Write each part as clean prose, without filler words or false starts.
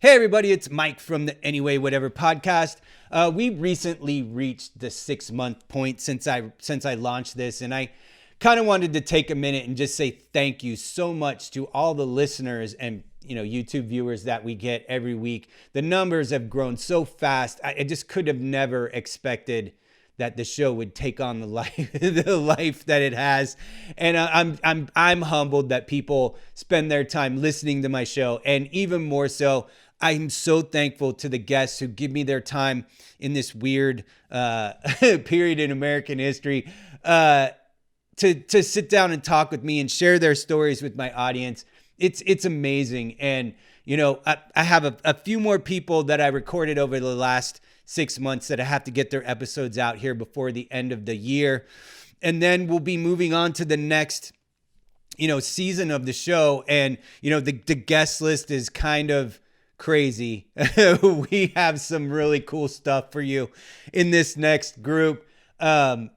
Hey everybody, it's Mike from the Anyway Whatever podcast. We recently reached the 6 month point since I launched this, and I kind of wanted to take a minute and just say thank you so much to all the listeners and YouTube viewers that we get every week. The numbers have grown so fast. I just could have never expected that the show would take on the life that it has, and I'm humbled that people spend their time listening to my show, and even more so, I'm so thankful to the guests who give me their time in this weird period in American history to sit down and talk with me and share their stories with my audience. It's amazing, and I have a few more people that I recorded over the last 6 months that I have to get their episodes out here before the end of the year. And then we'll be moving on to the next, season of the show. And, the guest list is kind of crazy. We have some really cool stuff for you in this next group. The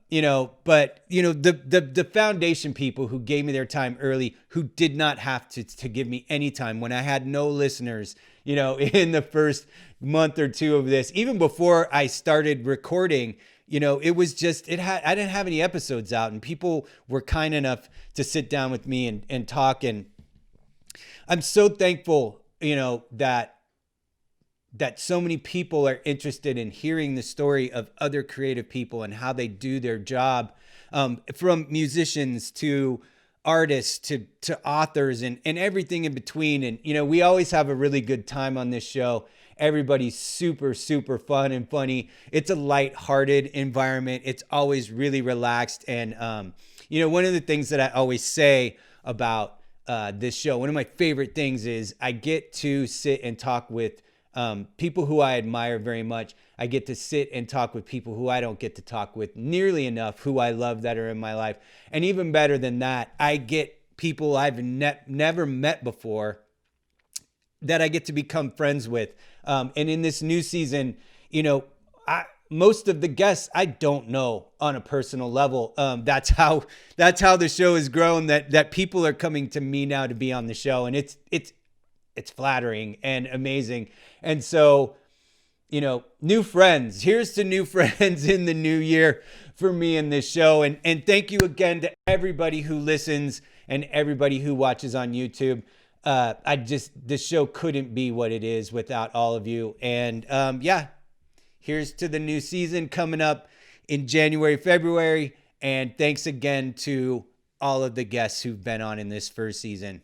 foundation people who gave me their time early, who did not have to give me any time when I had no listeners, in the first month or two of this, even before I started recording, it was just, I didn't have any episodes out, and people were kind enough to sit down with me and talk. And I'm so thankful, that so many people are interested in hearing the story of other creative people and how they do their job, from musicians to artists to authors and everything in between. And, we always have a really good time on this show. Everybody's super, super fun and funny. It's a lighthearted environment. It's always really relaxed. And, one of the things that I always say about this show, one of my favorite things is I get to sit and talk with people who I admire very much. I get to sit and talk with people who I don't get to talk with nearly enough, who I love, that are in my life. And even better than that, I get people I've never met before that I get to become friends with. And in this new season, most of the guests I don't know on a personal level. That's how the show has grown, that people are coming to me now to be on the show. And it's flattering and amazing. And so, new friends. Here's to new friends in the new year for me in this show. And thank you again to everybody who listens and everybody who watches on YouTube. This show couldn't be what it is without all of you. And here's to the new season coming up in January, February. And thanks again to all of the guests who've been on in this first season.